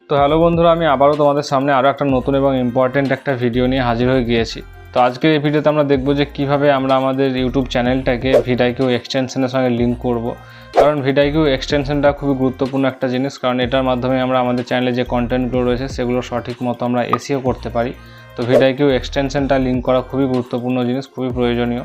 তো হ্যালো বন্ধুরা, আমি আবারও তোমাদের সামনে আরও একটা নতুন এবং ইম্পর্টেন্ট একটা ভিডিও নিয়ে হাজির হয়ে গিয়েছি। তো আজকের এই ভিডিওতে আমরা দেখব যে কীভাবে আমরা আমাদের ইউটিউব চ্যানেলটাকে ভিডিআইকিউ এক্সটেনশনের সঙ্গে লিঙ্ক করব। কারণ ভিডিআইকিউ এক্সটেনশনটা খুবই গুরুত্বপূর্ণ একটা জিনিস, কারণ এটার মাধ্যমে আমরা আমাদের চ্যানেলে যে কন্টেন্টগুলো রয়েছে সেগুলো সঠিক মতো আমরা এসইও করতে পারি। তো ভিডিআইকিউ এক্সটেনশনটা লিঙ্ক করা খুবই গুরুত্বপূর্ণ জিনিস, খুবই প্রয়োজনীয়।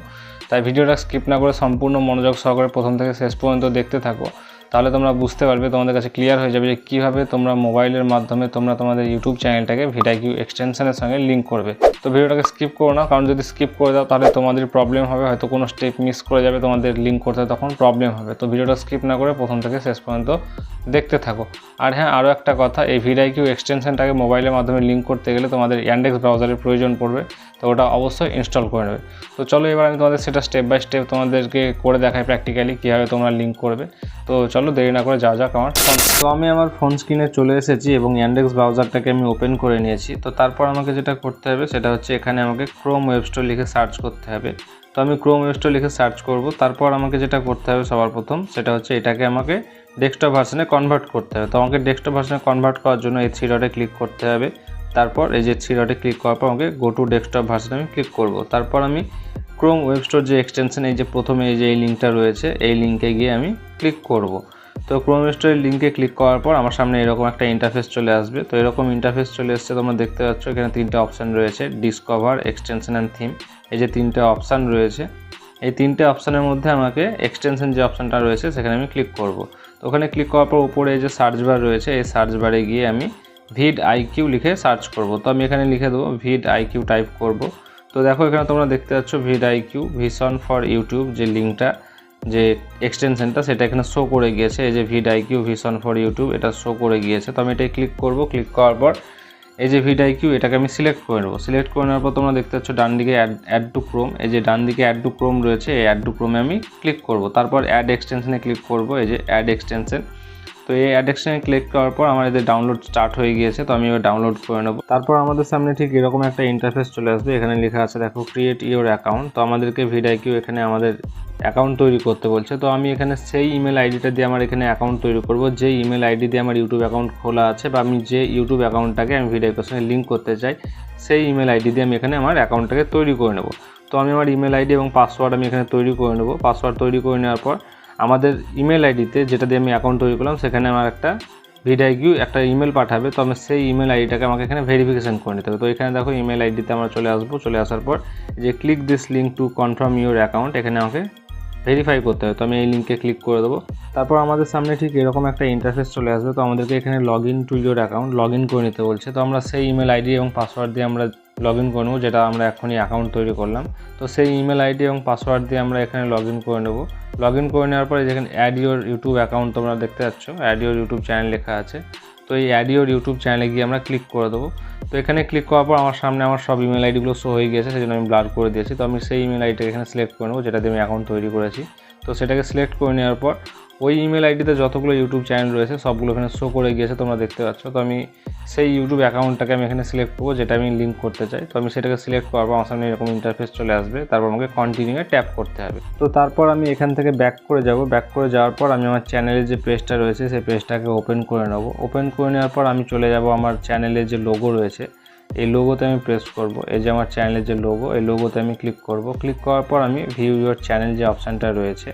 তাই ভিডিওটা স্কিপ না করে সম্পূর্ণ মনোযোগ সহকারে প্রথম থেকে শেষ পর্যন্ত দেখতে থাকো, তাহলে তোমরা বুঝতে পারবে, তোমাদের কাছে ক্লিয়ার হয়ে যাবে যে কীভাবে তোমরা মোবাইলের মাধ্যমে তোমরা তোমাদের ইউটিউব চ্যানেলটাকে ভিডিআইকিউ এক্সটেনশনের সঙ্গে লিঙ্ক করবে। তো ভিডিওটাকে স্কিপ করো না, কারণ যদি স্কিপ করে দাও তাহলে তোমাদের প্রবলেম হবে, হয়তো কোনো স্টেপ মিস করে যাবে, তোমাদের লিঙ্ক করতে তখন প্রবলেম হবে। তো ভিডিওটা স্কিপ না করে প্রথম থেকে শেষ পর্যন্ত দেখতে থাকো। আর হ্যাঁ, আরও একটা কথা, এই ভিডিআইকিউ এক্সটেনশনটাকে মোবাইলের মাধ্যমে লিঙ্ক করতে গেলে তোমাদের ইয়ান্ডেক্স ব্রাউজারের প্রয়োজন পড়বে, তো ওটা অবশ্যই ইনস্টল করে নেবে। তো চলো এবার আমি তোমাদের সেটা স্টেপ বাই স্টেপ তোমাদেরকে করে দেখাই প্র্যাকটিক্যালি কীভাবে তোমরা লিঙ্ক করবে। তো চলো দেরি না করে যাওয়া যাক আমার ফোন। তো আমি আমার ফোন স্ক্রিনে চলে এসেছি এবং ইয়ান্ডেক্স ব্রাউজারটাকে আমি ওপেন করে নিয়েছি। তো তারপর আমাকে যেটা করতে হবে সেটা হচ্ছে এখানে আমাকে ক্রোম ওয়েব স্টোর লিখে সার্চ করতে হবে। তো আমি ক্রোম ওয়েব স্টোর লিখে সার্চ করব। তারপর আমাকে যেটা করতে হবে সবার প্রথম সেটা হচ্ছে এটাকে আমাকে ডেস্কটপ ভার্সনে কনভার্ট করতে হবে। তো আমাকে ডেস্কটপ ভার্সনে কনভার্ট করার জন্য এই থ্রি ডটে ক্লিক করতে হবে। তারপর এই যে থ্রি ডটে ক্লিক করার পর আমাকে গো টু ডেস্কটপ ভার্সনে আমি ক্লিক করব। তারপর আমি ক্রোম ওয়েব স্টোর যে এক্সটেনশন, এই যে প্রথমে এই যে এই লিঙ্কটা রয়েছে, এই লিঙ্কে গিয়ে আমি ক্লিক করব। তো ক্রোম ওয়েব স্টোরের লিঙ্কে ক্লিক করার পর আমার সামনে এরকম একটা ইন্টারফেস চলে আসবে। তো এরকম ইন্টারফেস চলে এসছে, তোমরা দেখতে পাচ্ছ এখানে তিনটে অপশান রয়েছে, ডিসকভার, এক্সটেনশন অ্যান্ড থিম। এই যে তিনটে অপশান রয়েছে, এই তিনটে অপশানের মধ্যে আমাকে এক্সটেনশন যে অপশানটা রয়েছে সেখানে আমি ক্লিক করব। তো ওখানে ক্লিক করার পর উপরে এই যে সার্চ বার রয়েছে, এই সার্চ বারে গিয়ে আমি ভিডিআইকিউ লিখে সার্চ করব। তো আমি এখানে লিখে দেবো ভিডিআইকিউ টাইপ করব। তো দেখো এখানে তোমরা দেখতে পাচ্ছ ভিডিআইকিউ ভিশন ফর ইউটিউব যে লিঙ্কটা, যে এক্সটেনশনটা সেটা এখানে শো করে গিয়েছে। এই যে ভিডিআইকিউ ভিশন ফর ইউটিউব এটা শো করে গিয়েছে। তো আমি এটাই ক্লিক করব। ক্লিক করার পর এই যে ভিডিআইকিউ এটাকে আমি সিলেক্ট করে নেব। সিলেক্ট করে নেওয়ার পর তোমরা দেখতে পাচ্ছ ডান দিকে অ্যাড টু ক্রোম, এই যে ডান দিকে অ্যাড টু ক্রোম রয়েছে, এই অ্যাড টু ক্রোমে আমি ক্লিক করব। তারপর অ্যাড এক্সটেনশনে ক্লিক করব, এই যে অ্যাড এক্সটেনশন। তো এই অ্যাড এক্সটেনশনে ক্লিক করার পর আমার এদের ডাউনলোড স্টার্ট হয়ে গিয়েছে। তো আমি এবার ডাউনলোড করে নেব। তারপর আমাদের সামনে ঠিক এরকম একটা ইন্টারফেস চলে আসবে। এখানে লেখা আছে দেখো ক্রিয়েট ইওর অ্যাকাউন্ট। তো আমাদেরকে ভিডিআইকিউ এখানে আমাদের অ্যাকাউন্ট তৈরি করতে বলছে। তো আমি এখানে সেই ইমেল আইডিটা দিয়ে আমার এখানে অ্যাকাউন্ট তৈরি করব, যে ইমেল আইডি দিয়ে আমার ইউটিউব অ্যাকাউন্ট খোলা আছে, বা আমি যে ইউটিউব অ্যাকাউন্টটাকে আমি ভিডিআইকিউর সঙ্গে লিঙ্ক করতে চাই সেই ইমেল আইডি দিয়ে আমি এখানে আমার অ্যাকাউন্টটাকে তৈরি করে নেব। তো আমি আমার ইমেল আইডি এবং পাসওয়ার্ড আমি এখানে তৈরি করে নেব। পাসওয়ার্ড তৈরি করে নেওয়ার পর আমাদের ইমেল আইডিতে যেটা দিয়ে আমি অ্যাকাউন্ট তৈরি করলাম সেখানে আমার একটা ভিডিআইকিউ একটা ইমেল পাঠাবে। তো আমি সেই ইমেল আইডিটাকে আমাকে এখানে ভেরিফিকেশন করে নিতে হবে। তো এখানে দেখো ইমেল আইডিতে আমরা চলে আসবো। চলে আসার পর যে click this link to confirm your account, এখানে আমাকে ভেরিফাই করতে হবে। তো আমি এই লিঙ্কে ক্লিক করে দেবো। তারপর আমাদের সামনে ঠিক এরকম একটা ইন্টারফেস চলে আসবে। তো আমাদেরকে এখানে log in to your account log in করে নিতে বলছে। তো আমরা সেই ইমেল আইডি এবং পাসওয়ার্ড দিয়ে আমরা লগ ইন করে নেবো, যেটা আমরা এখনই অ্যাকাউন্ট তৈরি করলাম। তো সেই ইমেল আইডি এবং পাসওয়ার্ড দিয়ে আমরা এখানে লগ ইন করে নেবো। লগ ইন করে নেওয়ার পরে যেখানে অ্যাড ইউর ইউটিউব অ্যাকাউন্ট তোমরা দেখতে পাচ্ছ, অ্যাড ইউর ইউটিউব চ্যানেল লেখা আছে। তো এই অ্যাড ইউর ইউটিউব চ্যানেলে গিয়ে আমরা ক্লিক করে দেবো। তো এখানে ক্লিক করার পর আমার সামনে আমার সব ইমেল আইডিগুলো শো হয়ে গিয়েছে, সেই জন্য আমি ব্লার করে দিয়েছি। তো আমি সেই ইমেল আইডিটাকে এখানে সিলেক্ট করে নেবো, যেটা দিয়ে আমি অ্যাকাউন্ট তৈরি করেছি। তো সেটাকে সিলেক্ট করে নেওয়ার পর ওই ইমেল আইডিতে যতগুলো ইউটিউব চ্যানেল রয়েছে সবগুলো এখানে শো করে গিয়েছে, তোমরা দেখতে পাচ্ছ। তো আমি সেই ইউটিউব অ্যাকাউন্টটাকে আমি এখানে সিলেক্ট করবো, যেটা আমি লিঙ্ক করতে চাই। তো আমি সেটাকে সিলেক্ট করার পর আমার সামনে এরকম ইন্টারফেস চলে আসবে। তারপর আমাকে কন্টিনিউয়ে ট্যাপ করতে হবে। তো তারপর আমি এখান থেকে ব্যাক করে যাব। ব্যাক করে যাওয়ার পর আমি আমার চ্যানেলের যে পেজটা রয়েছে সেই পেজটাকে ওপেন করে নেব। ওপেন করে নেওয়ার পর আমি চলে যাব আমার চ্যানেলের যে লোগো রয়েছে, এই লোগোতে আমি প্রেস করব। এই যে আমার চ্যানেলের যে লোগো, এই লোগোতে আমি ক্লিক করব। ক্লিক করার পর আমি ভিউ ইউর চ্যানেল যে অপশানটা রয়েছে,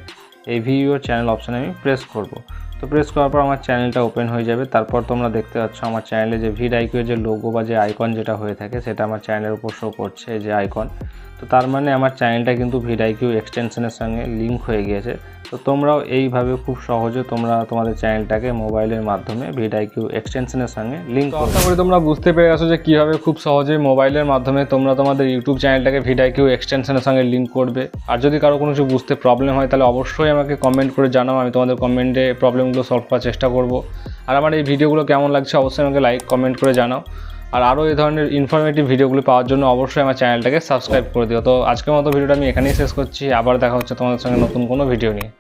এই ভিউ ইউর চ্যানেল অপশানে আমি প্রেস করব। তো প্রেস করার পর আমার চ্যানেলটা ওপেন হয়ে যাবে। তারপর তোমরা দেখতে পাচ্ছ আমার চ্যানেলে যে ভিডিআইকিউ এর যে লোগো বা যে আইকন যেটা হয়ে থাকে সেটা আমার চ্যানেলের উপর শো করছে, এই যে আইকন। তো তার মানে আমার চ্যানেলটা কিন্তু ভিডিআইকিউ এক্সটেনশনের সঙ্গে লিঙ্ক হয়ে গিয়েছে। তো তোমরাও এইভাবে খুব সহজে তোমরা তোমাদের চ্যানেলটাকে মোবাইলের মাধ্যমে ভিডিআইকিউ এক্সটেনশনের সঙ্গে লিঙ্ক করতে। আশা করি তোমরা বুঝতে পেরে গেছো যে কীভাবে খুব সহজেই মোবাইলের মাধ্যমে তোমরা তোমাদের ইউটিউব চ্যানেলটাকে ভিডিআইকিউ এক্সটেনশনের সঙ্গে লিঙ্ক করবে। আর যদি কারো কোনো কিছু বুঝতে প্রবলেম হয় তাহলে অবশ্যই আমাকে কমেন্ট করে জানাও, আমি তোমাদের কমেন্টে প্রবলেমগুলো সলভ করার চেষ্টা করব। আর আমার এই ভিডিওগুলো কেমন লাগছে অবশ্যই আমাকে লাইক কমেন্ট করে জানাও। আর আরও এই ধরনের ইনফরমেটিভ ভিডিওগুলো পাওয়ার জন্য অবশ্যই আমার চ্যানেলটাকে সাবস্ক্রাইব করে দিও। তো আজকের মতো ভিডিওটা আমি এখানেই শেষ করছি। আবার দেখা হচ্ছে তোমাদের সঙ্গে নতুন কোনো ভিডিও নিয়ে।